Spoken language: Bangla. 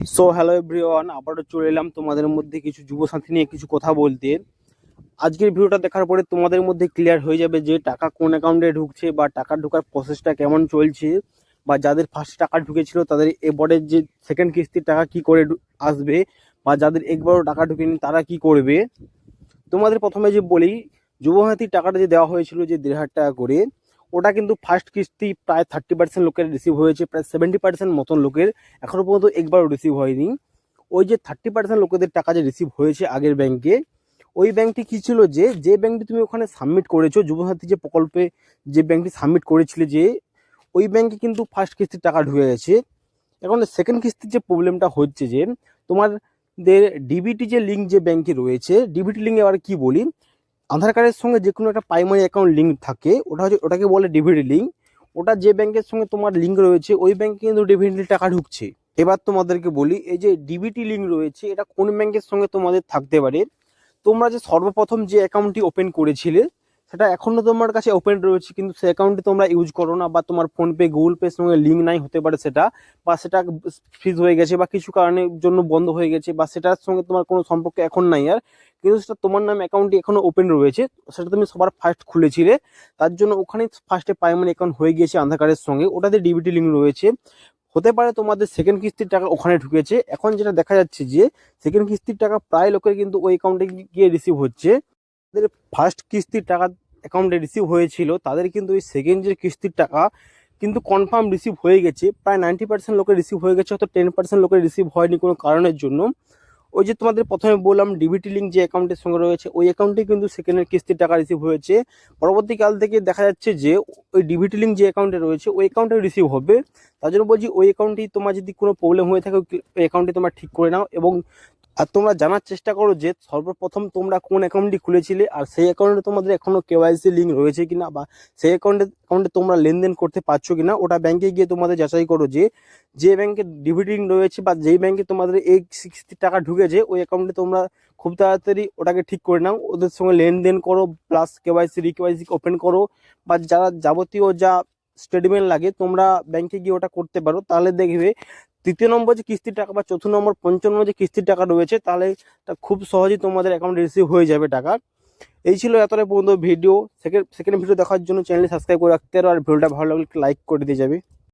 সো হ্যালো এভরিওয়ান, আবারও চলে এলাম তোমাদের মধ্যে কিছু যুবসাথী নিয়ে কিছু কথা বলতে। আজকের ভিডিওটা দেখার পরে তোমাদের মধ্যে ক্লিয়ার হয়ে যাবে যে টাকা কোন অ্যাকাউন্টে ঢুকছে বা টাকা ঢোকার প্রসেসটা কেমন চলছে, বা যাদের ফার্স্ট টাকা ঢুকেছিল তাদের এবারের যে সেকেন্ড কিস্তির টাকা কি করে আসবে, বা যাদের একবারও টাকা ঢুকেনি তারা কি করবে। তোমাদের প্রথমে যে বলি, যুবসাথীর টাকাটা যে দেওয়া হয়েছিল যে 1,500 টাকা করে, ওটা কিন্তু ফার্স্ট কিস্তি প্রায় 30% লোকের রিসিভ হয়েছে, প্রায় 70% মতন লোকের এখনো পর্যন্ত একবারও রিসিভ হয়নি। ওই যে 30% লোকেদের টাকা যে রিসিভ হয়েছে আগের ব্যাংকে, ওই ব্যাংকটি কী ছিল, যে ব্যাংকটি তুমি ওখানে সাবমিট করেছো যুবসাথী যে প্রকল্পে, যে ব্যাংকটি সাবমিট করেছিলে, যে ওই ব্যাংকে কিন্তু ফার্স্ট কিস্তির টাকা ঢুকে গেছে। এখন সেকেন্ড কিস্তির যে প্রবলেমটা হচ্ছে যে তোমাদের ডিবিটি যে লিঙ্ক যে ব্যাংকে রয়েছে, ডিবিটি লিঙ্ক এবার কি বলি, আধার কার্ডের সঙ্গে যে কোনো একটা প্রাইমারি অ্যাকাউন্ট লিঙ্ক থাকে, ওটাকে বলে ডিবিটি লিঙ্ক। ওটা যে ব্যাংকের সঙ্গে তোমার লিঙ্ক রয়েছে ওই ব্যাংকে কিন্তু ডিবিটি টাকা ঢুকছে। এবার তোমাদেরকে বলি, এই যে ডিবিটি লিঙ্ক রয়েছে এটা কোন ব্যাংকের সঙ্গে তোমাদের থাকতে পারে। তোমরা যে সর্বপ্রথম যে অ্যাকাউন্টটি ওপেন করেছিলে সেটা এখনো তোমার কাছে ওপেন রয়েছে, কিন্তু সেই অ্যাকাউন্টটি তোমরা ইউজ করো না, বা তোমার ফোনপে গুগল পের সঙ্গে লিঙ্ক নাই হতে পারে সেটা, বা সেটা ফ্রিজ হয়ে গেছে বা কিছু কারণের জন্য বন্ধ হয়ে গেছে, বা সেটার সঙ্গে তোমার কোনো সম্পর্ক এখন নাই আর, কিন্তু সেটা তোমার নামে অ্যাকাউন্টটি এখনো ওপেন রয়েছে, সেটা তুমি সবার ফার্স্ট খুলেছিলে, তার জন্য ওখানে ফার্স্টে প্রাইমারি অ্যাকাউন্ট হয়ে গিয়েছে আধার কার্ডের সঙ্গে, ওটাতে ডিবিটি লিঙ্ক রয়েছে। হতে পারে তোমাদের সেকেন্ড কিস্তির টাকা ওখানে ঢুকেছে। এখন যেটা দেখা যাচ্ছে যে সেকেন্ড কিস্তির টাকা প্রায় লোকের কিন্তু ওই অ্যাকাউন্টে গিয়ে রিসিভ হচ্ছে। যাদের ফার্স্ট কিস্তির টাকা অ্যাকাউন্টে রিসিভ হয়েছিল তাদের কিন্তু ওই সেকেন্ড যে কিস্তির টাকা কিন্তু কনফার্ম রিসিভ হয়ে গেছে, প্রায় 90% লোকের রিসিভ হয়ে গেছে, হয়তো 10% লোকের রিসিভ হয়নি কোনো কারণের জন্য। ওই যে তোমাদের প্রথমে বললাম ডিবিটি লিঙ্ক যে অ্যাকাউন্টের সঙ্গে রয়েছে ওই অ্যাকাউন্টে কিন্তু সেকেন্ডের কিস্তির টাকা রিসিভ হয়েছে। পরবর্তীকাল থেকে দেখা যাচ্ছে যে ওই ডিবিটি লিঙ্ক যে অ্যাকাউন্টে রয়েছে ওই অ্যাকাউন্টে রিসিভ হবে। তার জন্য বলছি, ওই অ্যাকাউন্টেই তোমার যদি কোনো প্রবলেম হয়ে থাকে ওই অ্যাকাউন্টে তোমরা ঠিক করে নাও, এবং তোমরা জানার চেষ্টা করো যে সর্বপ্রথম তোমরা কোন অ্যাকাউন্টটি খুলেছিলে, আর সেই অ্যাকাউন্টে তোমাদের এখনো কেওয়াইসি লিঙ্ক রয়েছে কিনা, বা সেই অ্যাকাউন্টে তোমরা লেনদেন করতে পারছো কিনা, ওটা ব্যাংকে গিয়ে তোমাদের যাচাই করো যে যে ব্যাংকে ডিবিটি লিঙ্ক রয়েছে বা যেই ব্যাংকে তোমাদের এই 60 টাকা ঢুকেছে ওই অ্যাকাউন্টে তোমরা খুব তাড়াতাড়ি ওটাকে ঠিক করে নাও, ওদের সঙ্গে লেনদেন করো, প্লাস কেওয়াইসি রিকেওয়াইসি ওপেন করো, বা যারা যাবতীয় যা স্টেটমেন্ট লাগে তোমরা ব্যাংকে গিয়ে ওটা করতে পারো। তাহলে দেখবে তৃতীয় নম্বর যে কিস্তির টাকা বা চতুর্থ নম্বর পঞ্চম নম্বর যে কিস্তির টাকা রয়েছে, তাহলে তা খুব সহজেই তোমাদের অ্যাকাউন্টে রিসিভ হয়ে যাবে টাকা। এই ছিল এতটাই পর্যন্ত ভিডিও। সেকেন্ড ভিডিও দেখার জন্য চ্যানেলটি সাবস্ক্রাইব করে রাখতে পারো, আর ভিডিওটা ভালো লাগলে লাইক করে দিয়ে যাবে।